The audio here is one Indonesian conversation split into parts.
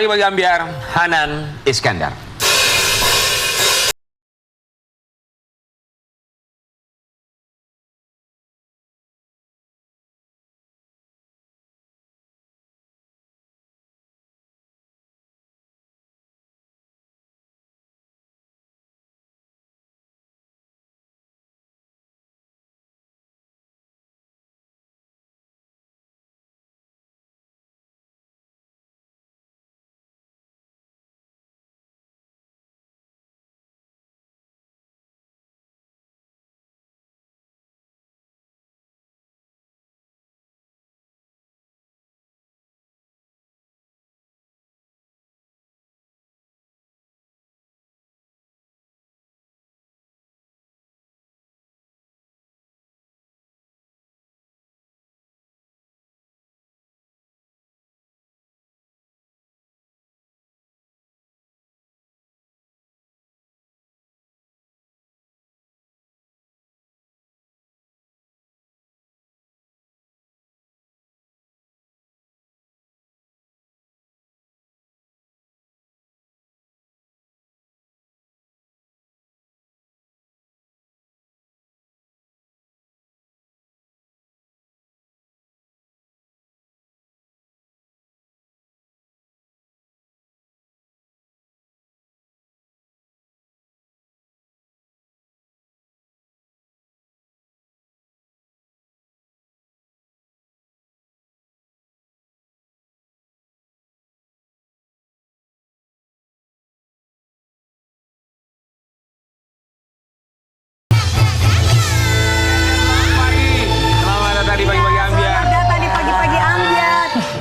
pagi bagi Ambiar, Hanan Iskandar.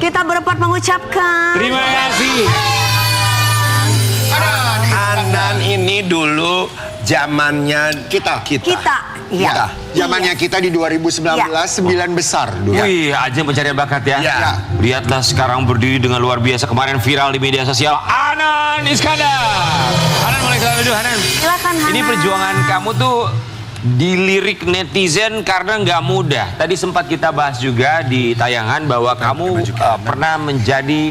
Kita berempat mengucapkan terima kasih. Hanan ini dulu zamannya kita. Iya. Zamannya kita di 2019 9 besar dulu. Wih, ajang pencarian bakat ya. Ya. Lihatlah sekarang berdiri dengan luar biasa, kemarin viral di media sosial. Hanan Iskandar. Hanan, boleh silakan duduk, Hanan. Silakan, Hanan. Ini perjuangan kamu tuh dilirik netizen karena nggak mudah. Tadi sempat kita bahas juga di tayangan bahwa kamu pernah menjadi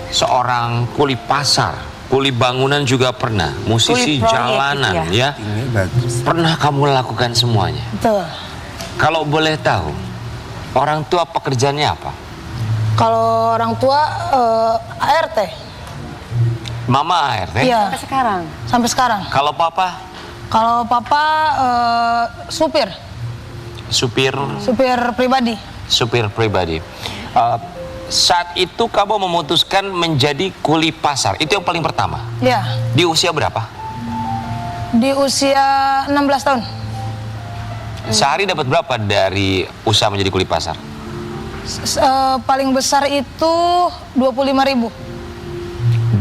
seorang kuli pasar, kuli bangunan juga pernah, musisi Kuli proyek, jalanan ya. Ini bagus. Pernah kamu lakukan semuanya. Betul. Kalau boleh tahu, orang tua pekerjaannya apa? Kalau orang tua ART. Mama ART? Iya. Sampai sekarang. Sampai sekarang. Kalau papa? Kalau papa supir pribadi. Supir pribadi. Saat itu kamu memutuskan menjadi kuli pasar. Itu yang paling pertama. Iya. Di usia berapa? Di usia 16 tahun. Sehari dapat berapa dari usaha menjadi kuli pasar? Paling besar itu 25.000.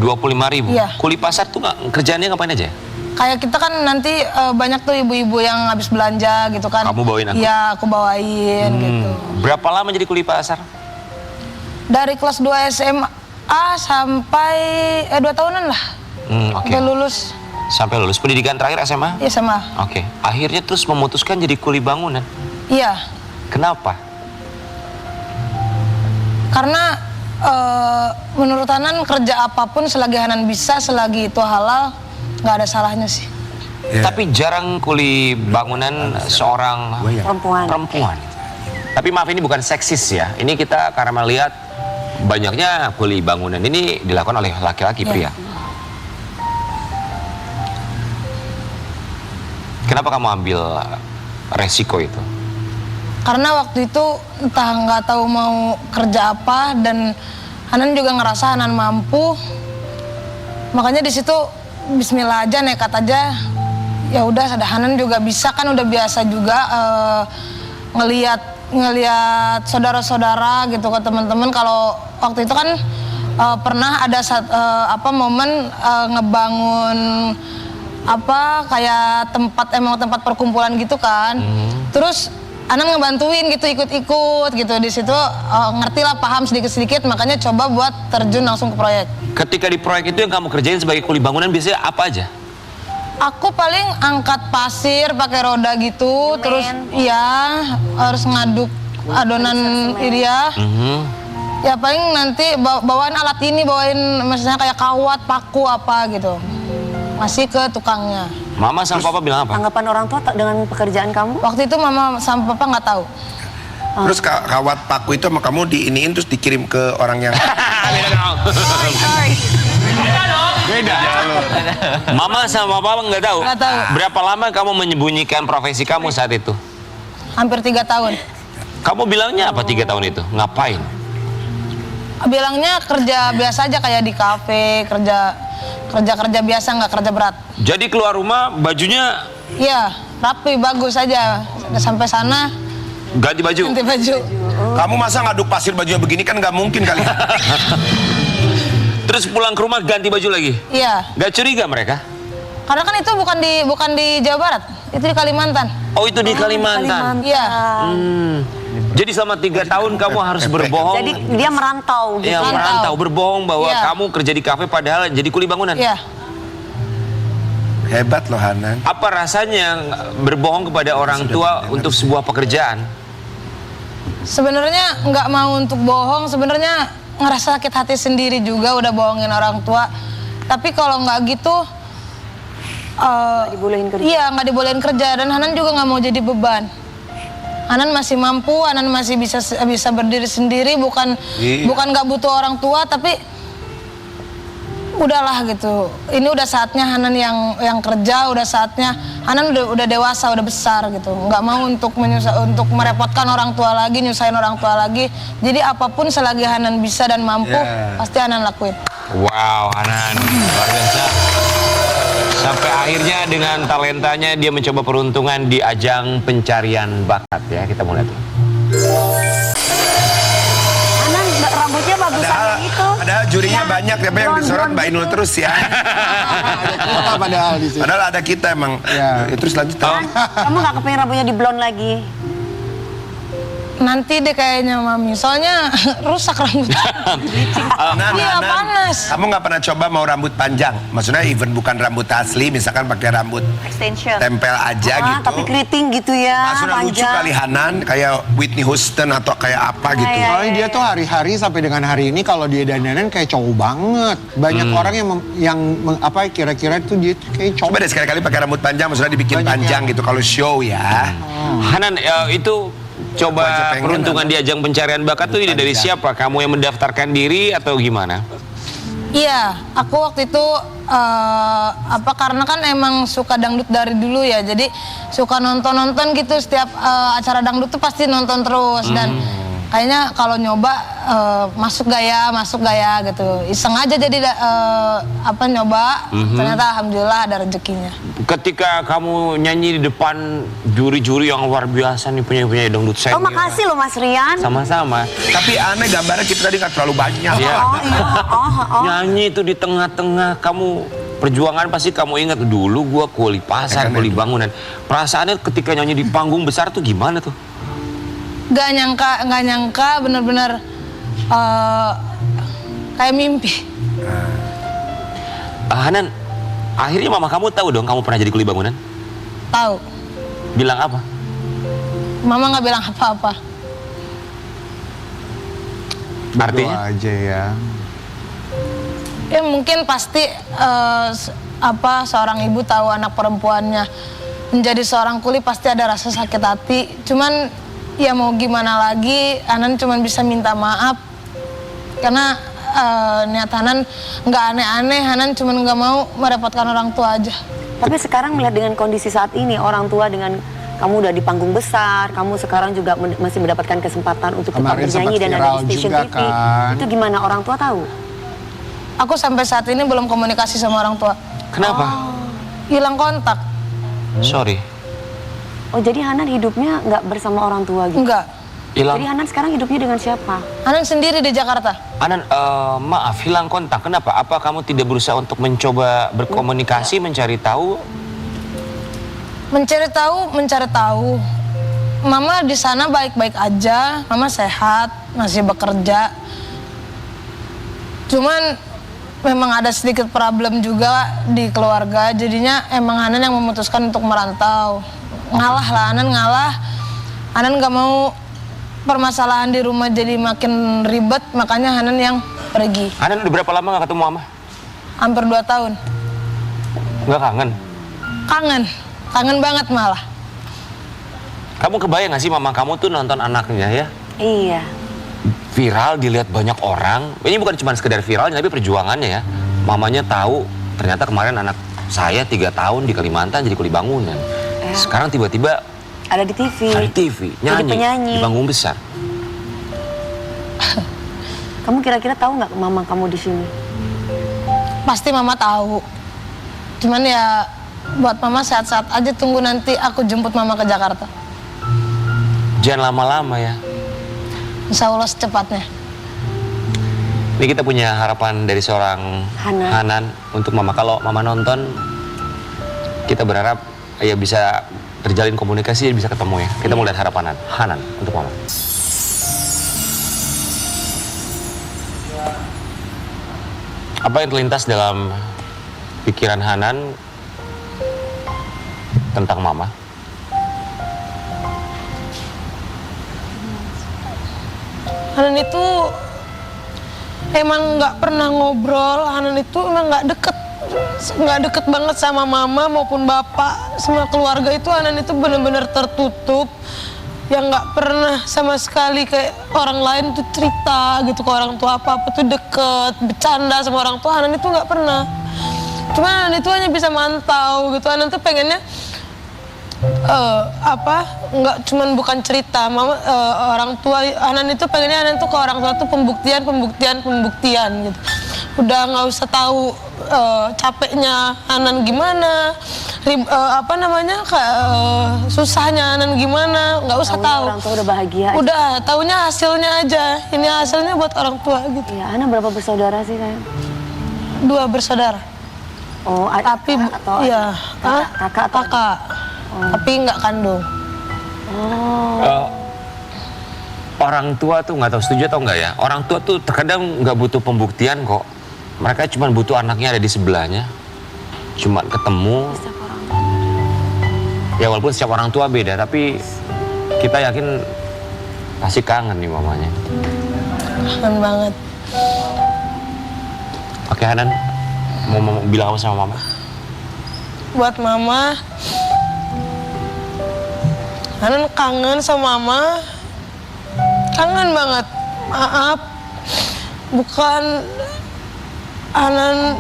25.000. Iya. Kuli pasar tuh kerjaannya ngapain aja? Kayak kita kan nanti banyak tuh ibu-ibu yang habis belanja gitu kan. Kamu bawain aku? Iya, aku bawain gitu. Berapa lama jadi kuli pasar? Dari kelas 2 SMA sampai 2 tahunan lah. Oke. Sampai lulus. Sampai lulus. Pendidikan terakhir SMA? Iya, SMA. Oke. Akhirnya terus memutuskan jadi kuli bangunan. Iya. Kenapa? Karena menurut Hanan kerja apapun selagi Hanan bisa, selagi itu halal, nggak ada salahnya sih. Tapi jarang kuli bangunan seorang perempuan. Tapi maaf, ini bukan seksis ya. Ini kita karena melihat banyaknya kuli bangunan ini dilakukan oleh laki-laki, pria. Kenapa kamu ambil resiko itu? Karena waktu itu entah nggak tahu mau kerja apa, dan Hanan juga ngerasa Hanan mampu. Makanya di situ Bismillah aja, nekat aja. Ya udah, Hanan juga bisa kan, udah biasa juga ngelihat saudara-saudara gitu ke teman-teman. Kalau waktu itu kan pernah ada momen ngebangun kayak tempat perkumpulan gitu kan. Terus Hanan ngebantuin gitu, ikut-ikut gitu. Di situ ngerti lah, paham sedikit-sedikit, makanya coba buat terjun langsung ke proyek. Ketika di proyek itu yang kamu kerjain sebagai kuli bangunan biasanya apa aja? Aku paling angkat pasir pakai roda gitu, terus ya harus ngaduk adonan ini ya. Ya paling nanti bawaan alat ini, bawain misalnya kayak kawat, paku apa gitu. Masih ke tukangnya. Mama sama papa bilang apa? Tanggapan orang tua dengan pekerjaan kamu? Waktu itu mama sama papa nggak tahu. Terus kawat paku itu sama kamu diiniin terus dikirim ke orang yang Beda dong. Sorry. Beda. Mama sama papa nggak tahu? Nggak tahu. Berapa lama kamu menyembunyikan profesi kamu saat itu? Hampir 3 tahun. Kamu bilangnya apa 3 tahun itu? Ngapain? Bilangnya kerja biasa aja kayak di kafe, kerja biasa, nggak kerja berat. Jadi keluar rumah bajunya Iya, rapi, bagus aja. Sampai sana ganti baju. ganti baju. kamu masa ngaduk pasir bajunya begini kan nggak mungkin kali. Terus pulang ke rumah ganti baju lagi. Iya, Gak curiga mereka? karena kan itu bukan di Jawa Barat, itu di Kalimantan. Oh itu di Kalimantan. Iya, Jadi selama 3 tahun kamu harus berbohong. Jadi dia merantau gitu. Ya, merantau, berbohong bahwa Iya. kamu kerja di kafe padahal jadi kuli bangunan. iya. Hebat loh Hanan. Apa rasanya berbohong kepada orang tua untuk sebuah pekerjaan? Sebenarnya nggak mau untuk bohong, sebenarnya ngerasa sakit hati sendiri juga udah bohongin orang tua. Tapi kalau nggak gitu, Dibolehin kerja. iya nggak dibolehin kerja, dan Hanan juga nggak mau jadi beban. Hanan masih mampu, Hanan masih bisa berdiri sendiri, bukan Iya. nggak butuh orang tua, tapi udahlah gitu. Ini udah saatnya Hanan yang kerja, udah saatnya Hanan udah dewasa, udah besar gitu. Nggak mau untuk merepotkan orang tua lagi, nyusahin orang tua lagi. Jadi apapun selagi Hanan bisa dan mampu, Yeah. pasti Hanan lakuin. Wow, Hanan, luar biasa. Sampai akhirnya dengan talentanya dia mencoba peruntungan di ajang pencarian bakat ya. Kita mulai tuh. Anan rambutnya bagusan Padahal, itu. padahal jurinya Ya, banyak tapi yang disorot Mbak Inul terus ya. Kota padahal di sini. Padahal ada kita emang. Ya. Terus lanjut. Kamu nggak kepengen rambutnya di blond lagi? Nanti deh kayaknya Mami, soalnya rusak rambutnya. Nan, Iya, Nan, panas. Kamu nggak pernah coba mau rambut panjang? Maksudnya even bukan rambut asli, misalkan pakai rambut Extension. tempel aja gitu. Tapi keriting gitu ya, Maksudnya lucu panjang. kali Hanan, kayak Whitney Houston atau kayak apa gitu. Iya. Soalnya dia tuh hari-hari sampai dengan hari ini kalau dia dandanan kayak cowok banget. Banyak orang yang kira-kira tuh dia tuh kayak cowok. Coba deh sekali-kali pakai rambut panjang, maksudnya dibikin Banyak panjang yang- gitu kalau show ya. Hanan, itu Aku aja coba pengen, peruntungan Hanan. di ajang pencarian bakat tuh ide dari Panjang. siapa? Kamu yang mendaftarkan diri atau gimana? Iya, aku waktu itu karena kan emang suka dangdut dari dulu ya, jadi suka nonton gitu setiap acara dangdut tuh pasti nonton terus, dan kayaknya kalau nyoba masuk gaya gitu, iseng aja jadi nyoba, ternyata alhamdulillah ada rezekinya. Ketika kamu nyanyi di depan juri-juri yang luar biasa nih, punya dangdut senior. Oh makasih loh Mas Rian. Sama-sama. Tapi aneh gambarnya kita tadi nggak terlalu banyak. Iya. Oh iya, oh. Nyanyi itu di tengah-tengah, kamu perjuangan pasti kamu ingat dulu gua kuli pasar, kuli bangunan. Perasaannya ketika nyanyi di panggung besar tuh gimana tuh? Gak nyangka bener-bener kayak mimpi. Hanan, akhirnya mama kamu tahu dong kamu pernah jadi kuli bangunan? Tahu, Bilang apa? mama nggak bilang apa-apa. Artinya? Berdoa aja ya. Ya mungkin pasti seorang ibu tahu anak perempuannya menjadi seorang kuli pasti ada rasa sakit hati. Cuman ya mau gimana lagi, Hanan cuman bisa minta maaf karena niat Hanan nggak aneh-aneh. Hanan cuman nggak mau merepotkan orang tua aja. Tapi sekarang melihat dengan kondisi saat ini, orang tua dengan kamu udah di panggung besar, kamu sekarang juga masih mendapatkan kesempatan untuk tetap Kemarin bernyanyi sempat dan ada viral di stasiun juga, TV. kan? Itu gimana orang tua tahu? Aku sampai saat ini belum komunikasi sama orang tua, Kenapa? hilang kontak. Sorry. Oh jadi Hanan hidupnya nggak bersama orang tua gitu? Enggak, Hilang. Jadi Hanan sekarang hidupnya dengan siapa? Hanan sendiri di Jakarta. Anan, maaf, hilang kontak. Kenapa? Apa kamu tidak berusaha untuk mencoba berkomunikasi, mencari tahu? Mencari tahu. Mama di sana baik-baik aja, mama sehat, masih bekerja. Cuman memang ada sedikit problem juga di keluarga, jadinya emang Hanan yang memutuskan untuk merantau. Ngalah lah, Hanan ngalah. Hanan nggak mau permasalahan di rumah jadi makin ribet, makanya Hanan yang pergi. Hanan udah berapa lama gak ketemu Mama? Hampir 2 tahun. Nggak kangen? Kangen banget malah. Kamu kebayang gak sih mama kamu tuh nonton anaknya ya? Iya. Viral, dilihat banyak orang. Ini bukan cuma sekedar viralnya, tapi perjuangannya ya. Mamanya tahu, ternyata kemarin anak saya 3 tahun di Kalimantan jadi kuli bangunan. Sekarang tiba-tiba Ada di TV. ada di TV, Jadi penyanyi. nyanyi di panggung besar. Kamu kira-kira tahu nggak mama kamu di sini? Pasti mama tahu. Cuman ya buat mama sehat-sehat aja, tunggu nanti aku jemput mama ke Jakarta. Jangan lama-lama ya. Insya Allah secepatnya. Ini kita punya harapan dari seorang Hanan. Hanan untuk mama. Kalau mama nonton, kita berharap ya bisa terjalin komunikasi, bisa ketemu ya. Kita mau lihat harapan Hanan untuk mama. Apa yang terlintas dalam pikiran Hanan tentang mama? Hanan itu emang nggak pernah ngobrol. Hanan itu emang nggak deket banget sama mama maupun bapak, sama keluarga itu. Hanan itu benar-benar tertutup, yang nggak pernah sama sekali kayak orang lain tuh cerita gitu ke orang tua, apa tuh deket, bercanda sama orang tua. Hanan itu nggak pernah. Cuma Hanan itu hanya bisa mantau gitu. Hanan tuh pengennya nggak cuman bukan cerita mama, orang tua. Hanan itu pengennya Hanan tuh ke orang tua tuh pembuktian gitu. Udah nggak usah tahu capeknya Hanan gimana, susahnya Hanan gimana, nggak usah Taunya tahu. orang tua udah bahagia. Udah taunya hasilnya aja. Ini hasilnya buat orang tua gitu. Ya, Ana berapa bersaudara sih sayang? 2 bersaudara. Oh, Tapi atau iya, kakak atau kakak. Tapi nggak kandung. Orang tua tuh nggak tahu setuju atau enggak ya. Orang tua tuh terkadang nggak butuh pembuktian kok. Mereka cuma butuh anaknya ada di sebelahnya. Cuma ketemu. Ya walaupun setiap orang tua beda, tapi kita yakin pasti kangen nih mamanya. Kangen banget. Oke Hanan, mau bilang apa sama mama? Buat mama, Hanan kangen sama mama. Kangen banget. Maaf, bukan Hanan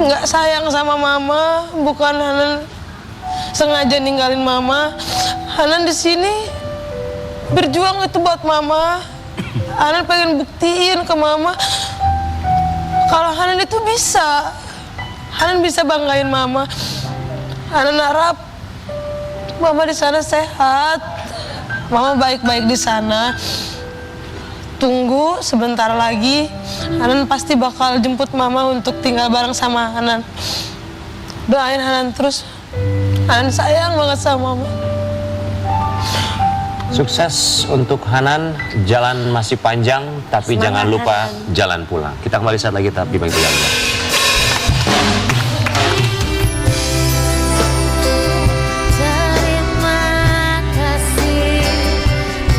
nggak sayang sama mama, bukan Hanan sengaja ninggalin mama. Hanan di sini berjuang itu buat mama. Hanan pengen buktiin ke mama kalau Hanan itu bisa. Hanan bisa banggain mama. Hanan harap mama di sana sehat. Mama baik-baik di sana. Tunggu sebentar lagi, Hanan pasti bakal jemput mama untuk tinggal bareng sama Hanan. Doain Hanan terus. Hanan sayang banget sama mama. Sukses untuk Hanan, jalan masih panjang, tapi Semangat, jangan lupa Hanan. jalan pulang. Kita kembali saat lagi tapi bagi jalan. Terima kasih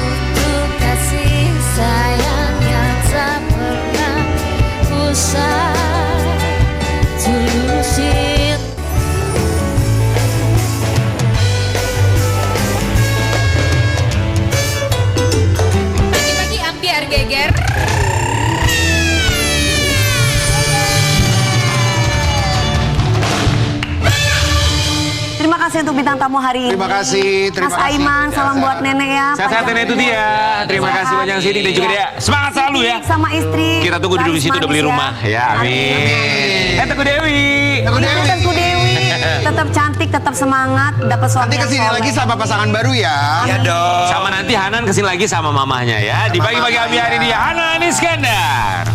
untuk kasih sayang yang tak pernah usai tulusin. Pagi-pagi ambiar geger. Terima kasih untuk bintang tamu hari ini. Terima kasih, terima Mas kasih. Aiman, salam buat nenek ya. Sehat-sehat Panjang nenek itu umur. dia. Terima Sehat. kasih banyak Siti dan juga dia. Semangat selalu ya. Sama istri. Kita tunggu duduk di situ udah beli Manis rumah ya. Amin. Teguh Dewi. Teguh Dewi. Teguh Dewi. Tetap cantik, tetap semangat, dapat suami Nanti yang kesini soleh. lagi sama pasangan baru ya. Ya dong. Sama nanti Hanan kesini lagi sama mamahnya ya. Di pagi-pagi Abi hari dia Hanan Iskandar.